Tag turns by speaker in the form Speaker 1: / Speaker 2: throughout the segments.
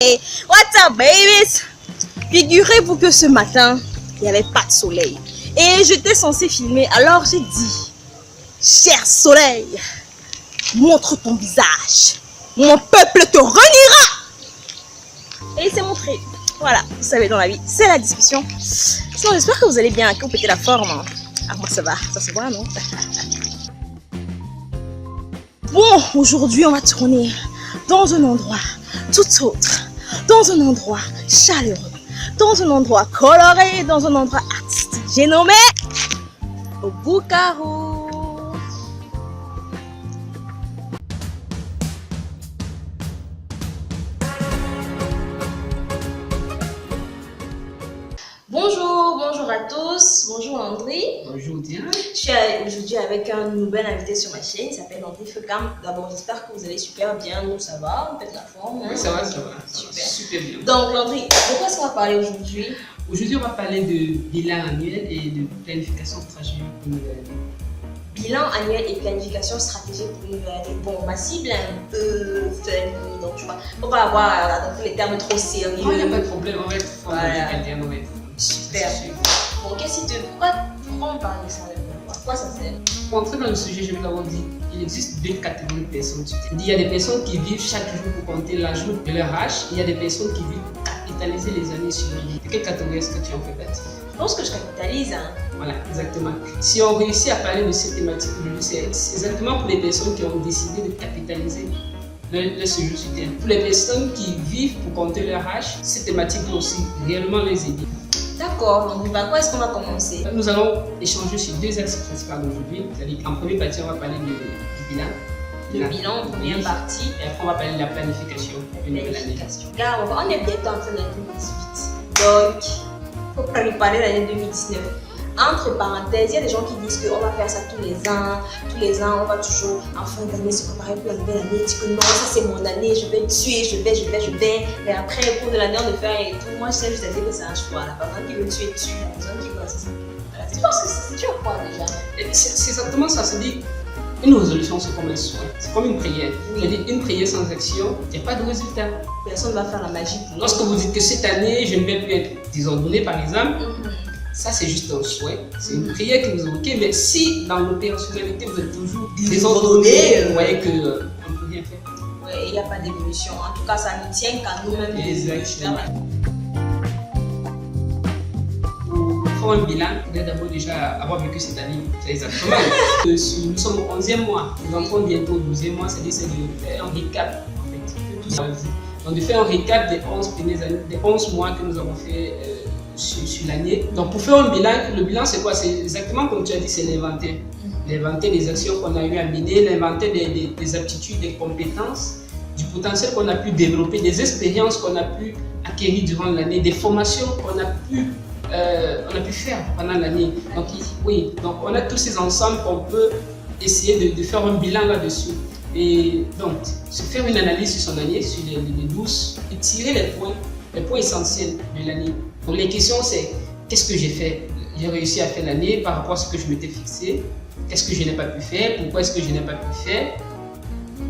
Speaker 1: What's up, babies? Figurez-vous que ce matin, il n'y avait pas de soleil. Et j'étais censée filmer, alors j'ai dit, cher soleil, montre ton visage. Mon peuple te reniera. Et il s'est montré. Voilà, vous savez, dans la vie, c'est la discussion. Sinon, j'espère que vous allez bien, que vous pétez la forme. Ah, moi, ça va, ça se voit, non? Bon, aujourd'hui, on va tourner dans un endroit tout autre, dans un endroit chaleureux, dans un endroit coloré, dans un endroit artistique. J'ai nommé Bukavu. Bonjour à tous, bonjour André.
Speaker 2: Bonjour Diane.
Speaker 1: Je suis aujourd'hui avec un nouvel invité sur ma chaîne, il s'appelle André Fekam. D'abord, j'espère que vous allez super bien, nous ça va, on pète la forme. Hein?
Speaker 2: Oui, ça va.
Speaker 1: Super
Speaker 2: bien.
Speaker 1: Donc André, de quoi est-ce qu'on va parler aujourd'hui?
Speaker 2: Aujourd'hui, on va parler de bilan annuel et de planification stratégique pour une nouvelle année.
Speaker 1: Bilan annuel et planification stratégique pour une nouvelle année. Bon, ma cible est un peu fun, donc tu vois, faut pas avoir dans tous les termes trop sérieux.
Speaker 2: Non, il n'y a pas de problème, on va être fort,
Speaker 1: Voilà.
Speaker 2: on va être
Speaker 1: Super. Bon, pourquoi on parle de ça? Pourquoi ça sert?
Speaker 2: Pour entrer dans le sujet, je vais d'abord dire qu'il existe deux catégories de personnes. Il y a des personnes qui vivent chaque jour pour compter la journée de leur âge. Il y a des personnes qui vivent pour capitaliser les années sur l'année. De quelle catégorie est-ce que tu en fais partie?
Speaker 1: Je pense que je capitalise. Hein.
Speaker 2: Voilà, exactement. Si on réussit à parler de ces thématiques aujourd'hui, c'est exactement pour les personnes qui ont décidé de capitaliser le séjour sur Terre. Pour les personnes qui vivent pour compter leur âge, ces thématiques vont aussi réellement les aider.
Speaker 1: D'accord, donc par quoi est-ce qu'on va commencer?
Speaker 2: Nous allons échanger sur deux axes principaux aujourd'hui. C'est-à-dire qu'en première partie, on va parler du bilan.
Speaker 1: Le bilan en première partie.
Speaker 2: Et après, on va parler de la planification de une nouvelle année.
Speaker 1: Là, on est bientôt en fin d'année 2018. Donc, il faut préparer l'année 2019. Entre parenthèses, il y a des gens qui disent qu'on va faire ça tous les ans. Tous les ans, on va toujours en fin d'année se préparer pour la nouvelle année. Ils disent que non, ça c'est mon année, je vais tuer, je vais. Mais après, au cours de l'année, on le fait et tout. Moi, je sais juste à dire que c'est un choix. La personne qui veut tuer, tue. La personne qui veut assassiner. Voilà. Tu penses que c'est dur quoi déjà?
Speaker 2: C'est exactement ça. C'est-à-dire, une résolution, c'est comme un souhait. C'est comme une prière.
Speaker 1: Oui.
Speaker 2: C'est-à-dire, une prière sans action, il n'y a pas de résultat.
Speaker 1: Personne ne va faire la magie pour nous.
Speaker 2: Lorsque vous dites que cette année, je ne vais plus être désordonné, par exemple, ça, c'est juste un souhait, c'est une prière que vous évoquez, mais si dans l'opérationnalité vous êtes toujours désordonné, vous voyez qu'on ne peut rien faire.
Speaker 1: Oui, il n'y a pas d'évolution. En tout cas, ça ne tient qu'à nous-mêmes.
Speaker 2: Exactement. Pour faire un bilan, il faut d'abord déjà avoir vécu cette année. C'est exactement. Nous sommes au 11e mois, nous entrons bientôt au 12e mois, c'est-à-dire c'est de faire un récap. En fait, tout ça. Donc de faire un récap des 11 premières années, des 11 mois que nous avons fait. Sur l'année. Donc pour faire un bilan, le bilan c'est quoi? C'est exactement comme tu as dit, c'est l'inventaire. L'inventaire des actions qu'on a eu à mener, l'inventaire des aptitudes, des compétences, du potentiel qu'on a pu développer, des expériences qu'on a pu acquérir durant l'année, des formations qu'on a pu faire pendant l'année. Donc oui, donc on a tous ces ensembles qu'on peut essayer de faire un bilan là-dessus. Et donc, se faire une analyse sur son année, sur les 12, et tirer les points essentiels de l'année. Donc les questions c'est qu'est-ce que j'ai fait? J'ai réussi à faire l'année par rapport à ce que je m'étais fixé. Qu'est-ce que je n'ai pas pu faire? Pourquoi est-ce que je n'ai pas pu faire?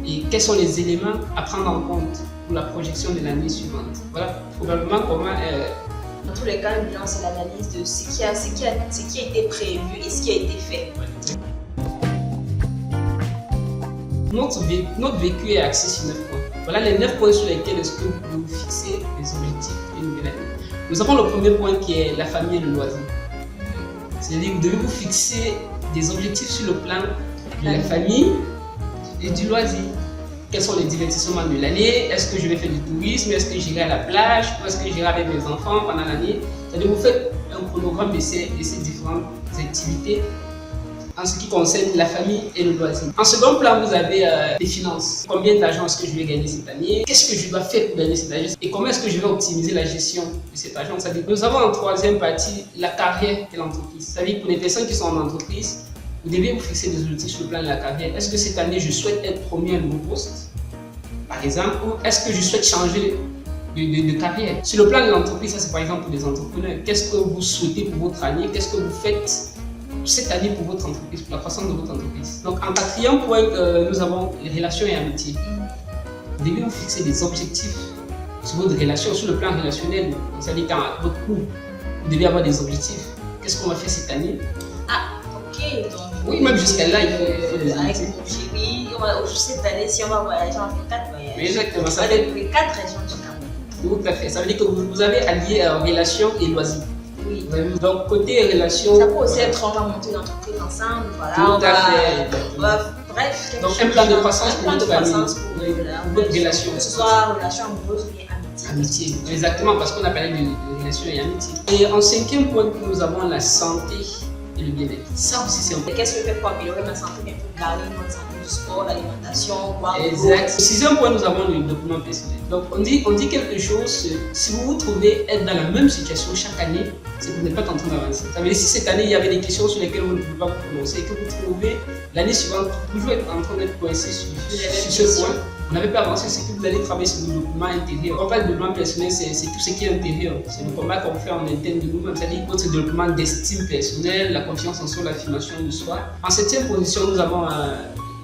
Speaker 2: Et quels sont les éléments à prendre en compte pour la projection de l'année suivante? Voilà probablement comment...
Speaker 1: Dans tous les cas, le bilan c'est l'analyse de ce qui a été prévu et ce qui a été fait.
Speaker 2: Notre vécu est axé sur 9 points. Voilà les 9 points sur lesquels est-ce que vous pouvez vous fixer les objectifs d'une nouvelle année. Nous avons le premier point qui est la famille et le loisir. C'est-à-dire que vous devez vous fixer des objectifs sur le plan de la famille et du loisir. Quels sont les divertissements de l'année? Est-ce que je vais faire du tourisme? Est-ce que j'irai à la plage? Ou est-ce que j'irai avec mes enfants pendant l'année? C'est-à-dire que vous faites un chronogramme de ces différentes activités en ce qui concerne la famille et le loisir. En second plan, vous avez les finances. Combien d'argent est-ce que je vais gagner cette année? Qu'est-ce que je dois faire pour gagner cet argent? Et comment est-ce que je vais optimiser la gestion de cet argent? C'est-à-dire que nous avons en troisième partie la carrière de l'entreprise. C'est-à-dire pour les personnes qui sont en entreprise, vous devez vous fixer des objectifs sur le plan de la carrière. Est-ce que cette année, je souhaite être promu à un nouveau poste, par exemple, ou est-ce que je souhaite changer de carrière? Sur le plan de l'entreprise, ça c'est par exemple pour les entrepreneurs. Qu'est-ce que vous souhaitez pour votre année? Qu'est-ce que vous faites cette année pour votre entreprise, pour la croissance de votre entreprise? Donc en quatrième point, nous avons les relations et amitié. Vous devez vous fixer des objectifs sur votre relation, sur le plan relationnel. C'est-à-dire qu'à votre couple, vous devez avoir des objectifs. Qu'est-ce qu'on va faire cette année?
Speaker 1: Ah, ok. Donc,
Speaker 2: oui, même jusqu'à là, il faut des
Speaker 1: avec
Speaker 2: objectifs.
Speaker 1: mon chéri, cette année, si on va voyager, on fait 4 voyages.
Speaker 2: Oui, exactement. Ça
Speaker 1: On va
Speaker 2: fait
Speaker 1: découvrir 4 régions du Cameroun.
Speaker 2: tout à fait. Ça veut dire que vous avez allié relation et loisirs.
Speaker 1: Oui.
Speaker 2: Donc, côté relation.
Speaker 1: Ça peut aussi être, on va monter une entreprise ensemble, voilà.
Speaker 2: Tout à fait.
Speaker 1: Bref,
Speaker 2: donc, un plan de croissance
Speaker 1: pour votre famille,
Speaker 2: pour votre relation.
Speaker 1: Que ce soit relation amoureuse ou bien amitié.
Speaker 2: Amitié, exactement, parce qu'on a parlé de relation et amitié. Et en 5e point, nous avons la santé et le bien-être. Ça aussi, c'est important.
Speaker 1: Qu'est-ce que je fais pour améliorer ma santé, mais pour garder une bonne santé du sport, l'alimentation, boire
Speaker 2: exact. Au 6e point, nous avons le développement personnel. Donc, on dit quelque chose, si vous vous trouvez être dans la même situation chaque année, c'est que vous n'êtes pas en train d'avancer. Ça veut dire si cette année, il y avait des questions sur lesquelles vous ne pouvez pas vous prononcer et que vous trouvez l'année suivante toujours être en train d'être coincé sur ce point, vous n'avez pas avancé, c'est que vous allez travailler sur le développement intérieur. On parle de développement personnel, c'est tout ce qui est intérieur. C'est le combat qu'on fait en interne de nous-mêmes, c'est-à-dire votre développement d'estime personnelle, la confiance en soi, l'affirmation de soi. En 7e position, nous avons la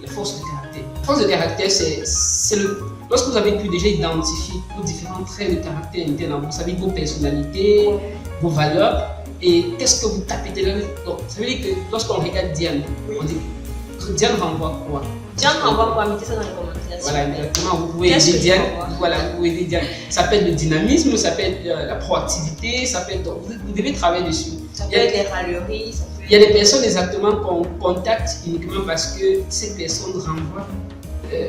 Speaker 2: force de caractère. La force de caractère, c'est lorsque vous avez pu déjà identifier vos différents traits de caractère interne en vous, savez vos personnalités, vos valeurs, et qu'est-ce que vous capitalisez. Donc, ça veut dire que lorsqu'on regarde Diane, on dit Diane renvoie quoi?
Speaker 1: Diane renvoie quoi? Mettez ça dans les commentaires.
Speaker 2: Voilà, exactement. Vous pouvez aider Diane. Voilà, vous pouvez aider Diane. Ça peut être le dynamisme, ça peut être la proactivité, ça peut être. Vous devez travailler dessus.
Speaker 1: Ça peut être les râleries.
Speaker 2: Il y a des personnes exactement qu'on contacte uniquement parce que ces personnes renvoient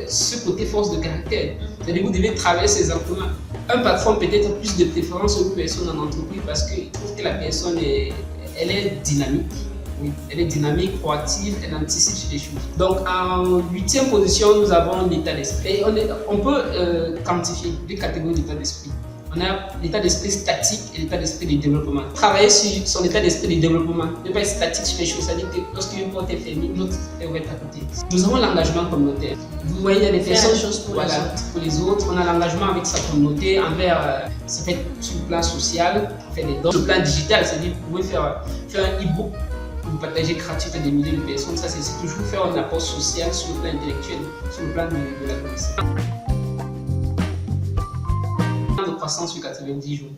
Speaker 2: ce côté force de caractère. C'est-à-dire que vous devez travailler ces exactement. Un patron peut-être plus de préférence aux personnes en entreprise parce qu'il trouve que la personne elle est dynamique. Oui, elle est dynamique, proactive, elle anticipe sur les choses. Donc en 8e position, nous avons l'état d'esprit. On peut quantifier deux catégories d'état d'esprit. On a l'état d'esprit statique et l'état d'esprit de développement. Travailler sur son état d'esprit de développement, ne pas être statique sur les choses, c'est-à-dire que lorsqu'une porte est fermée, l'autre est ouverte à côté. Nous avons l'engagement communautaire. Vous voyez, il y a des personnes pour les autres. On a l'engagement avec sa communauté envers, ça fait sur le plan social, on fait des dons. Sur le plan digital, c'est-à-dire que vous pouvez faire un e-book, vous partagez gratuitement des milliers de personnes. Ça, c'est toujours faire un apport social sur le plan intellectuel, sur le plan de la connaissance. De croissance sur 90 jours.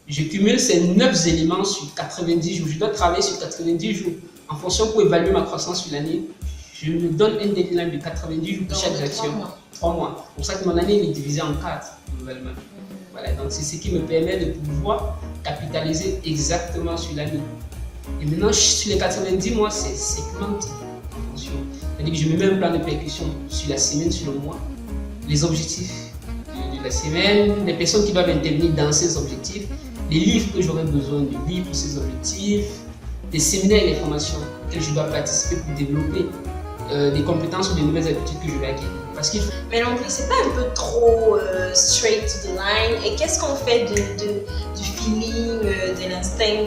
Speaker 2: Je cumule ces 9 éléments sur 90 jours. Je dois travailler sur 90 jours. En fonction pour évaluer ma croissance sur l'année, je me donne un deadline de 90 jours pour chaque action. 3 mois. C'est pour ça que mon année est divisée en 4 globalement. Voilà, donc c'est ce qui me permet de pouvoir capitaliser exactement sur l'année. Et maintenant, sur les 90 mois, c'est segmenté. Attention. C'est-à-dire que je me mets un plan de percussion sur la semaine, sur le mois. Les objectifs de la semaine, les personnes qui doivent intervenir dans ces objectifs, les livres que j'aurai besoin de lire pour ces objectifs, des séminaires et des formations auxquels je dois participer pour développer des compétences ou des nouvelles habitudes que je vais acquérir.
Speaker 1: Mais l'anglais, c'est pas un peu trop straight to the line? Et qu'est-ce qu'on fait du feeling, de l'instinct,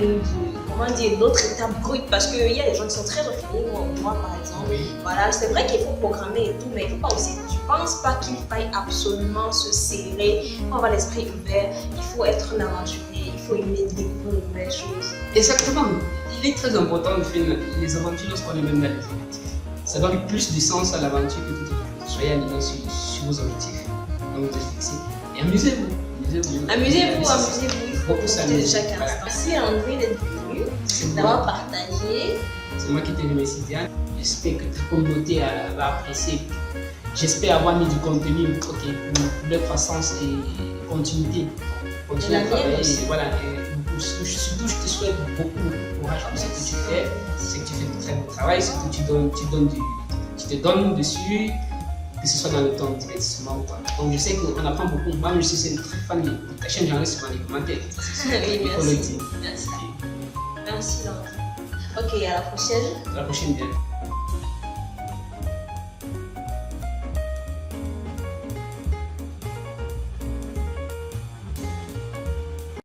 Speaker 1: comment dire, l'autre étape brute? Parce qu'il y a des gens qui sont très refinés, moi par exemple.
Speaker 2: Oui.
Speaker 1: Voilà, c'est vrai qu'il faut programmer et tout, mais il faut pas aussi, je pense pas qu'il faille absolument se serrer, il faut avoir l'esprit ouvert, il faut être un aventurier, il faut aimer découvrir de nouvelles choses.
Speaker 2: Exactement. Il est très important de faire les aventures lorsqu'on est même dans les objectifs. Ça donne plus de sens à l'aventure que toute autre chose. Soyez alignés sur vos objectifs, donc vous êtes fixés. Et amusez-vous.
Speaker 1: Amusez-vous, il faut profiter de chaque instant. Merci André d'être venu, d'avoir partagé.
Speaker 2: C'est moi qui te remercie Diane. J'espère que ta communauté va apprécier. J'espère avoir mis du contenu pour la croissance et continuité. Continuer à travailler. Voilà. Surtout, je te souhaite beaucoup de courage pour ce que tu fais. C'est que tu fais de très beau travail, c'est que tu te donnes dessus, que ce soit dans le temps de divertissement ou pas. Donc je sais qu'on apprend beaucoup. Moi, je suis très fan de ta chaîne, j'en reste dans les commentaires.
Speaker 1: Oui, merci. Merci. Merci, André. Ok, à la prochaine.
Speaker 2: À la prochaine, bien.